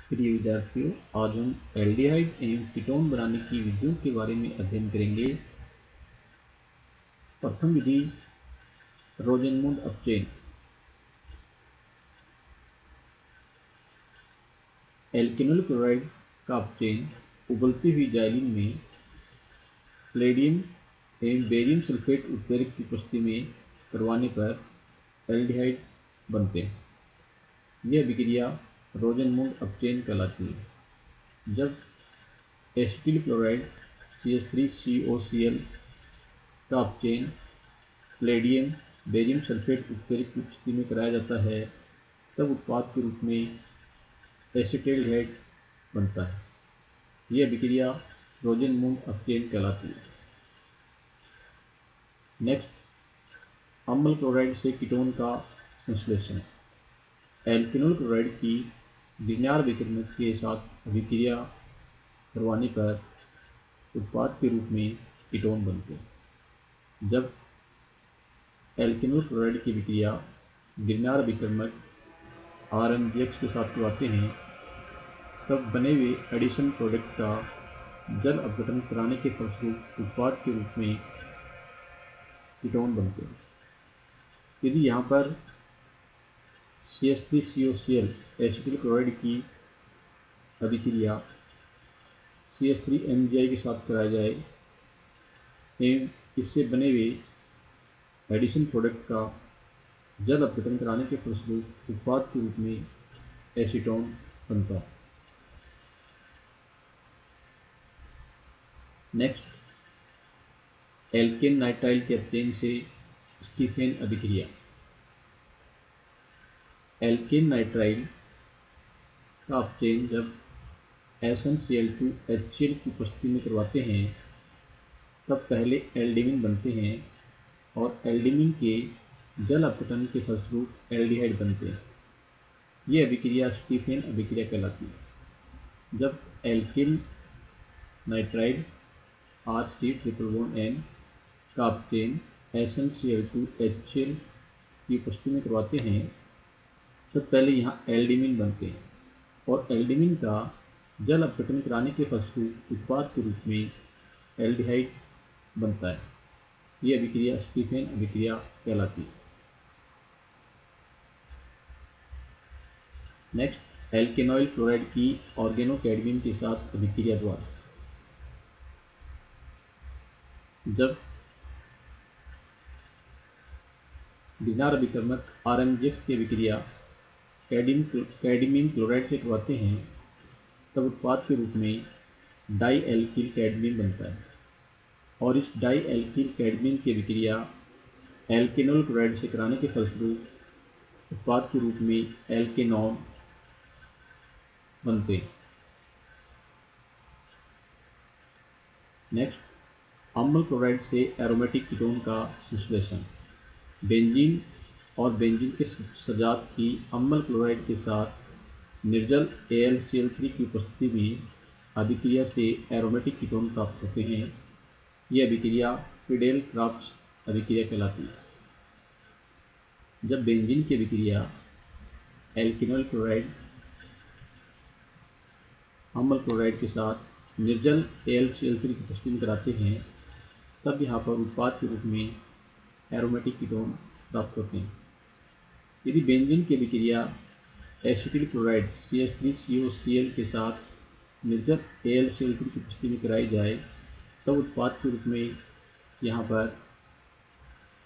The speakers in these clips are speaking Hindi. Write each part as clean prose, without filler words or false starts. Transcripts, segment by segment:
प्रिय विद्यार्थियों, आज हम एल्डिहाइड एवं कीटोन बनाने की विधियों के बारे में अध्ययन करेंगे। प्रथम विधि रोजेनमुंड अपचेन। एल्केनॉल क्लोराइड का अपचेन उबलती हुई जाइलिन में पैलेडियम एवं बेरियम सल्फेट उत्प्रेरक की उपस्थिति में करवाने पर एल्डिहाइड बनते हैं। यह अभिक्रिया रोजेनमुंड अपचेन कहलाती है। जब एसिटिल क्लोराइड CH3COCl का अपचेन पैलेडियम बेरियम सल्फेट उत्प्रेरक की उपस्थिति में कराया जाता है, तब उत्पाद के रूप में एसिटेल्डिहाइड बनता है। यह अभिक्रिया रोजेनमुंड अपचेन कहलाती है। नेक्स्ट, अम्ल क्लोराइड से कीटोन का संश्लेषण। एल्केनॉल क्लोराइड की लीनियर विक्रमक के साथ अभिक्रिया करवाने पर उत्पाद के रूप में कीटोन बनते हैं। जब एल्केनॉल क्लोराइड की अभिक्रिया लीनियर विक्रमक RMGX के साथ करवाते हैं, तब बने हुए एडिशन प्रोडक्ट का जल अपघटन कराने के फलस्वरूप उत्पाद के रूप में कीटोन बनते हैं। यदि यहाँ पर CH3COCl एसिटिल क्लोराइड की अभिक्रिया CH3MgI के साथ कराया जाए एवं इससे बने हुए एडिशन प्रोडक्ट का जल अपघटन कराने के फलस्वरूप उत्पाद के रूप में एसीटोन बनता है। नेक्स्ट, एल्केन नाइट्राइल के अपचेन से स्टीफेन अभिक्रिया। एल्केन नाइट्राइल का अपचेन जब SnCl2HCl की उपस्थिति में करवाते हैं, तब पहले एल्डिमिन बनते हैं और एल्डिमिन के जल अपघटन के फलस्वरूप एल्डिहाइड बनते हैं। ये अभिक्रिया स्टीफेन अभिक्रिया कहलाती है। जब एल्केन नाइट्राइल RC≡N का अपचेन SnCl2HCl की उपस्थिति में करवाते हैं, तो पहले यहाँ एल्डिमिन बनते हैं और एल्डिमिन का जल अपघटन कराने के फलस्वरूप उत्पाद के रूप में एल्डिहाइड बनता है। ये अभिक्रिया स्टीफेन अभिक्रिया कहलाती है। नेक्स्ट, एल्केनॉइल क्लोराइड की ऑर्गेनोकैडमियम के साथ अभिक्रिया द्वारा। जब लीनियर विक्रमक RMGX की अभिक्रिया कैडमियम क्लोराइड से करवाते हैं, तब उत्पाद के रूप में डाई एल्किल कैडमियम बनता है और इस डाई एल्किल कैडमियम की अभिक्रिया एल्केनॉल क्लोराइड से कराने के फलस्वरूप उत्पाद के रूप में एल्केनॉन बनते हैं। नेक्स्ट, अम्ल क्लोराइड से एरोमेटिक कीटोन का संश्लेषण। बेंजीन और बेंजीन के सजात की अम्ल क्लोराइड के साथ निर्जल AlCl3 की उपस्थिति में अभिक्रिया से एरोमेटिक कीटोन प्राप्त होते हैं। यह अभिक्रिया फिडेल क्राफ्ट्स अभिक्रिया कहलाती है। जब बेंजीन की अभिक्रिया एल्केनॉल क्लोराइड अम्ल क्लोराइड के साथ निर्जल AlCl3 की उपस्थिति में कराते हैं, तब यहाँ पर उत्पाद के रूप में एरोमेटिक कीटोन प्राप्त होते हैं। यदि बेंजीन की अभिक्रिया एसिटिल क्लोराइड CH3COCl के साथ निर्जल AlCl3 की उपस्थिति में कराई जाए, तब उत्पाद के रूप में यहाँ पर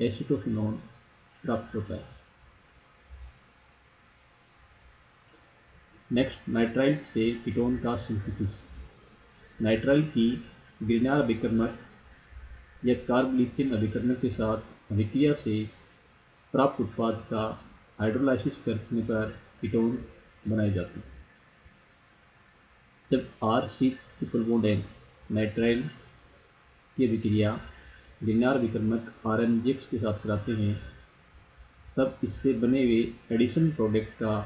एसिटोफिनोन प्राप्त होता है। नेक्स्ट, नाइट्राइल से कीटोन का सिंथेसिस। नाइट्राइल की ग्रीनर अभिकर्मक या कार्बोलिथियम अभिकर्मक के साथ अभिक्रिया से प्राप्त उत्पाद का हाइड्रोलाइसिस करने पर कीटोन बनाए जाते हैं। जब RC≡N नाइट्राइल की अभिक्रिया लीनियर विक्रमक RMGX के साथ कराते हैं, तब इससे बने हुए एडिशन प्रोडक्ट का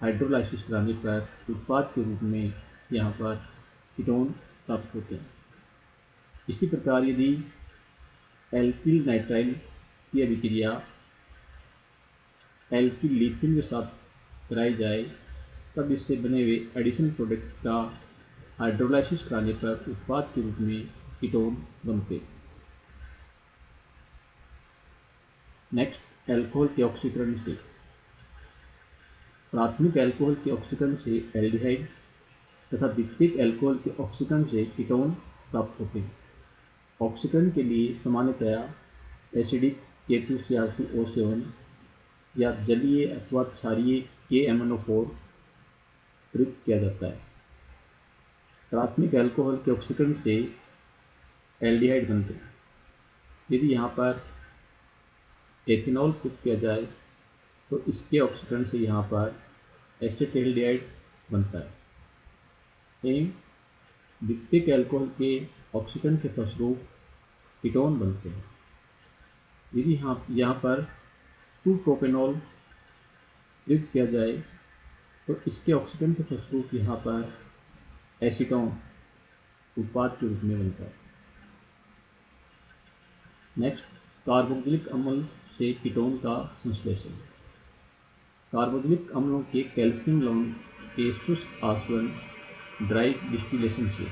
हाइड्रोलाइसिस कराने पर उत्पाद के रूप में यहाँ पर कीटोन प्राप्त होते हैं। इसी प्रकार यदि एल्किल नाइट्राइल की अभिक्रिया एल्किल लिथियम के साथ कराई जाए, तब इससे बने हुए एडिशन प्रोडक्ट का हाइड्रोलाइसिस कराने पर उत्पाद के रूप में कीटोन बनते। नेक्स्ट, एल्कोहल के ऑक्सीकरण से। प्राथमिक एल्कोहल के ऑक्सीकरण से एल्डिहाइड तथा द्वितीयक एल्कोहल के ऑक्सीकरण से कीटोन प्राप्त होते हैं। ऑक्सीकरण के लिए सामान्यतया एसिडिक K2Cr2O7 या जलीय अथवा क्षारीय KMnO4 प्रयुक्त किया जाता है। प्राथमिक एल्कोहल के ऑक्सीकरण से एल्डिहाइड बनते हैं। यदि यहाँ पर एथेनॉल प्रयुक्त किया जाए तो इसके ऑक्सीकरण से यहाँ पर एसिटाल्डिहाइड बनता है। एवं द्वितीयक एल्कोहल के ऑक्सीकरण के फलस्वरूप कीटोन बनते हैं। यदि यहाँ पर 2-प्रोपेनॉल प्रयुक्त किया जाए तो इसके ऑक्सीकरण के फलस्वरूप यहाँ पर एसीटोन उत्पाद के रूप में बनता है। नेक्स्ट, कार्बोक्सिलिक अम्ल से कीटोन का संश्लेषण। कार्बोक्सिलिक अम्लों के कैल्शियम लवण के शुष्क आसवन ड्राई डिस्टिलेशन से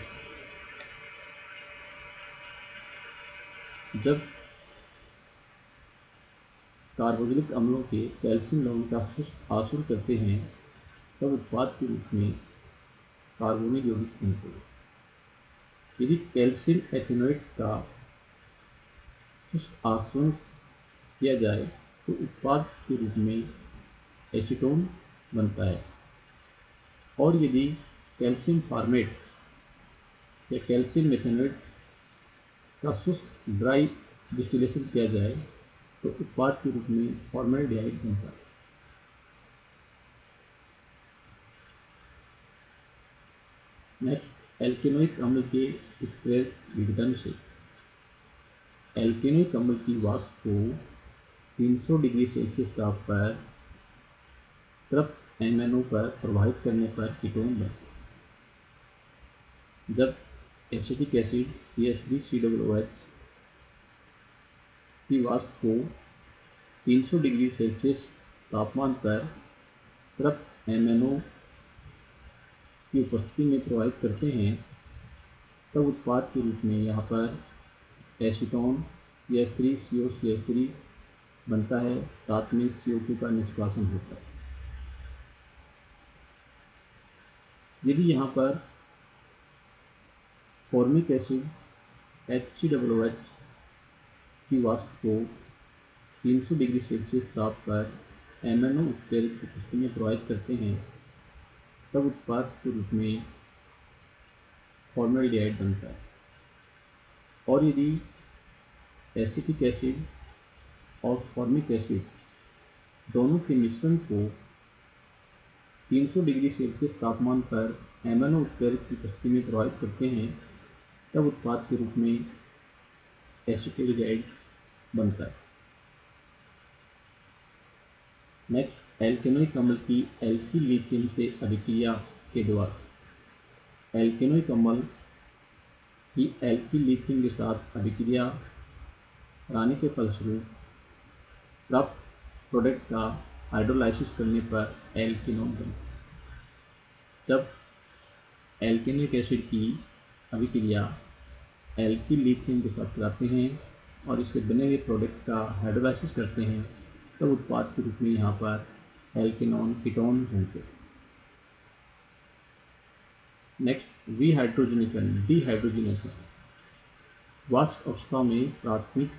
जब कार्बोक्सिलिक अम्लों के कैल्शियम लवण का शुष्क आसवन करते हैं तब उत्पाद के रूप में कार्बोनिल यौगिक बनते हैं। यदि कैल्शियम एथेनोएट का शुष्क आसवन किया जाए तो उत्पाद के रूप में एसीटोन बनता है। और यदि कैल्शियम फॉर्मेट या कैल्शियम मेथेनोएट का शुष्क ड्राई डिस्टिलेशन किया जाए तो उत्पाद के रूप में फॉर्मेल्डिहाइड बनता है। नेक्स्ट, एल्केनोइक अम्ल के उत्प्रेरक विघटन से। एल्केनोइक अम्ल की वाष्प को 300 डिग्री सेल्सियस ताप पर तृप्त MnO पर प्रभावित करने पर कीटोन बनते हैं। जब एसिटिक एसिड CH3COOH की वाष्प को 300 डिग्री सेल्सियस तापमान पर तृप्त MnO की उपस्थिति में प्रभावित करते हैं तब उत्पाद के रूप में यहाँ पर एसीटोन CH3COCH3 बनता है। साथ में CO2 का निष्कासन होता है। यदि यहाँ पर फॉर्मिक एसिड HCOOH की वाष्प को 300 डिग्री सेल्सियस ताप पर MnO उत्प्रेरक की उपस्थिति में प्रभावित करते हैं तब उत्पाद के रूप में फॉर्मेल्डिहाइड बनता है। और यदि एसिटिक एसिड और फॉर्मिक एसिड दोनों के मिश्रण को 300 डिग्री सेल्सियस तापमान पर MnO उत्प्रेरक की उपस्थिति में प्रभावित करते हैं तब उत्पाद के रूप में एसिटाल्डिहाइड बनता है। नेक्स्ट, एल्केनोइक अम्ल की एल्किल लिथियम से अभिक्रिया के द्वारा। एल्केनोइक अम्ल की एल्किल लिथियम के साथ अभिक्रिया कराने के फलस्वरूप प्राप्त प्रोडक्ट का हाइड्रोलाइसिस करने पर एल्केनोन बनता है। जब एल्केनिक एसिड की अभिक्रिया एल्किल लिथियम के साथ कराते हैं और इसके बने हुए प्रोडक्ट का हाइड्रोलाइसिस करते हैं तब उत्पाद के रूप में यहाँ पर एल्केनॉन कीटोन बनते हैं। नेक्स्ट, विहाइड्रोजनीकरण डिहाइड्रोजनेशन। वाष्प अवस्था में प्राथमिक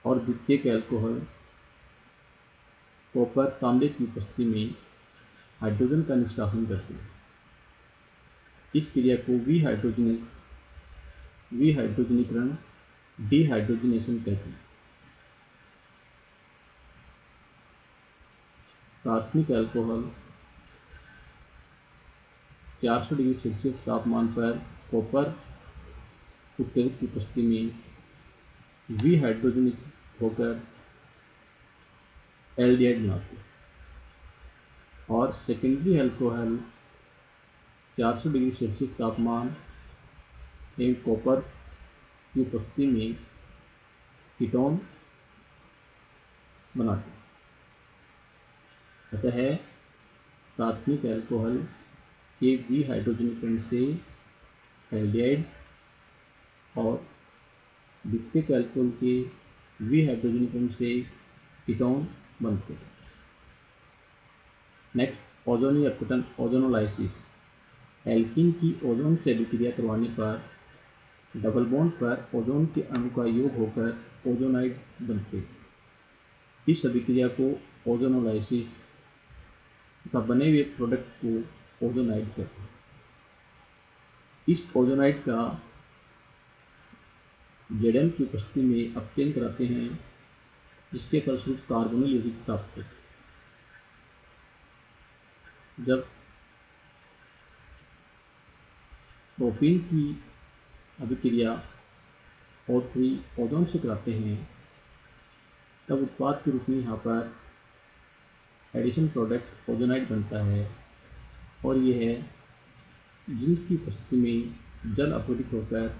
और द्वितीयक एल्कोहल कॉपर तांबे की उपस्थिति में हाइड्रोजन का निष्कासन करते हैं। इस क्रिया को विहाइड्रोजनीकरण डिहाइड्रोजनेशन कहते हैं। प्राथमिक एल्कोहल 400 डिग्री सेल्सियस तापमान पर कॉपर उत्प्रेरक की उपस्थिति में विहाइड्रोजनित होकर एल्डिहाइड बनाते हैं। और सेकेंडरी एल्कोहल 400 डिग्री सेल्सियस तापमान एवं कॉपर की उपस्थिति में कीटोन बनाते हैं। अतः प्राथमिक अल्कोहल के द्वि हाइड्रोजनीकरण से एल्डिहाइड और द्वितीयक अल्कोहल के द्वि हाइड्रोजनीकरण से कीटोन बनते हैं। नेक्स्ट, ओजोनीय अपघटन ओजोनोलाइसिस। एल्कीन की ओजोन से अभिक्रिया करवाने पर डबल बॉन्ड पर ओजोन के अणु का योग होकर ओजोनाइड बनते हैं। इस अभिक्रिया को ओजोनोलाइसिस तथा बने हुए प्रोडक्ट को ओजोनाइड कहते हैं। इस ओजोनाइड का जेडन की उपस्थिति में अपचयन कराते हैं, जिसके फलस्वरूप कार्बोनिल यौगिक प्राप्त होते हैं। जब प्रोपीन की अभिक्रिया O3 ओजोन से कराते हैं, तब उत्पाद के रूप में यहाँ पर एडिशन प्रोडक्ट ओजोनाइड बनता है और यह जिंक की उपस्थिति में जल अपघटित होकर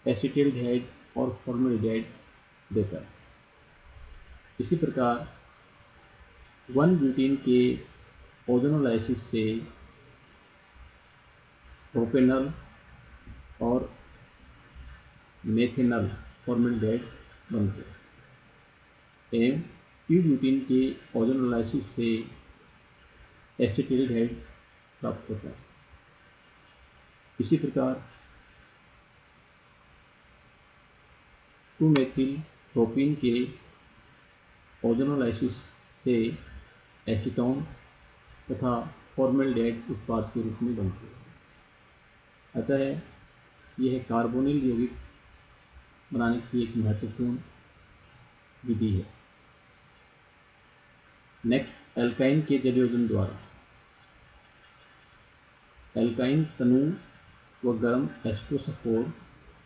एसिटिल्डिहाइड और फॉर्मल्डिहाइड देता है। इसी प्रकार 1-ब्यूटीन के ओजोनोलाइसिस से प्रोपेनॉल और मेथेनॉल फॉर्मल्डिहाइड बनते हैं एवं 2-ब्यूटीन के ओजोनोलाइसिस से एसिटिल्डिहाइड प्राप्त होता है। इसी प्रकार 2-मेथिल प्रोपीन के ओजोनोलाइसिस से एसीटोन तथा फॉर्मल्डिहाइड उत्पाद के रूप में बनते हैं। अतः यह कार्बोनिल यौगिक बनाने की एक महत्वपूर्ण विधि है। नेक्स्ट, एल्काइन के जलयोजन द्वारा। एल्काइन तनु व गर्म H2SO4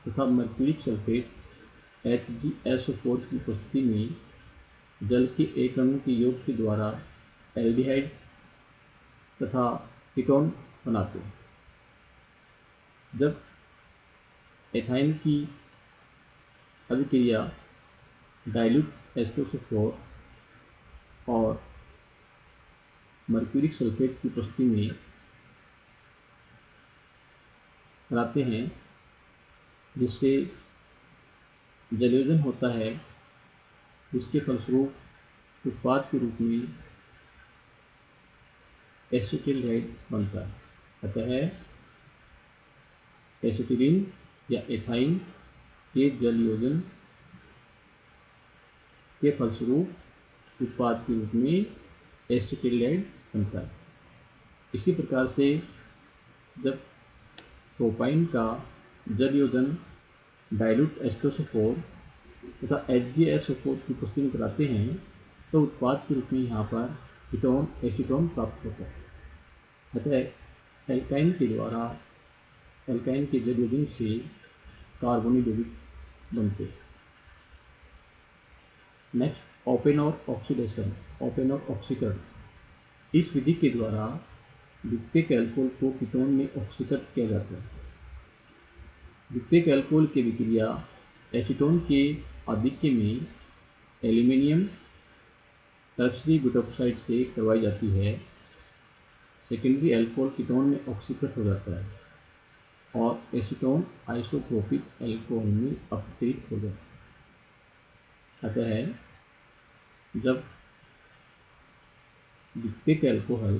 तथा मर्क्यूरिक सल्फेट HgSO4 की उपस्थिति में जल के एक अणु के योग के द्वारा एल्डिहाइड तथा कीटोन बनाते हैं। जब एथाइन की अभिक्रिया डाइल्यूट H2SO4 और मर्क्यूरिक सल्फेट की उपस्थिति में कराते हैं, जिससे जलयोजन होता है, जिसके फलस्वरूप उत्पाद के रूप में एसिटिल्डिहाइड बनता है। अतः एसिटिलीन या एथाइन के जलयोजन के फलस्वरूप उत्पाद के रूप में एसिटिल्डिहाइड बनता है। इसी प्रकार से जब प्रोपाइन का जलयोजन डाइल्यूट H2SO4 तथा HgSO4 की उपस्थिति में कराते हैं, तो उत्पाद के रूप में यहाँ पर कीटोन एसीटोन प्राप्त होता है। अतः एल्काइन के द्वारा एल्काइन के जलयोजन से कार्बोनिल यौगिक बनते हैं। नेक्स्ट, ओपेनॉर ऑक्सीडेशन ओपेनॉर ऑक्सीकरण। इस विधि के द्वारा द्वितीयक अल्कोहल को कीटोन में ऑक्सीकृत किया जाता है। द्वितीयक अल्कोहल की विक्रिया एसीटोन के आधिक्य में एल्यूमिनियम टर्शरी ब्यूटोक्साइड से करवाई जाती है। सेकेंडरी अल्कोहल कीटोन में ऑक्सीकृत हो जाता है और एसीटोन आइसोप्रोपिक अल्कोहल में अपघटित हो जाता है। अतः जब द्वितीयक अल्कोहल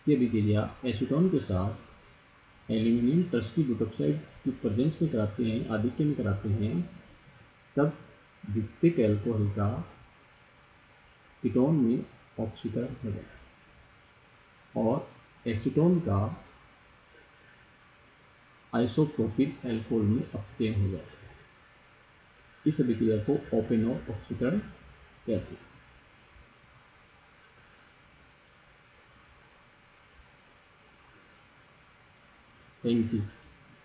की अभिक्रिया एसीटोन के साथ एल्यूमिनियम टर्शरी ब्यूटोक्साइड की प्रेजेंस में कराते हैं, आधिक्य में कराते हैं, तब द्वितीयक अल्कोहल का कीटोन में ऑक्सीकरण हो जाता है और एसीटोन का आइसोप्रोपिक अल्कोहल में अपचयन हो जाता है। इस अभिक्रिया को ओपेनॉर ऑक्सीकरण कहते हैं। Thank you.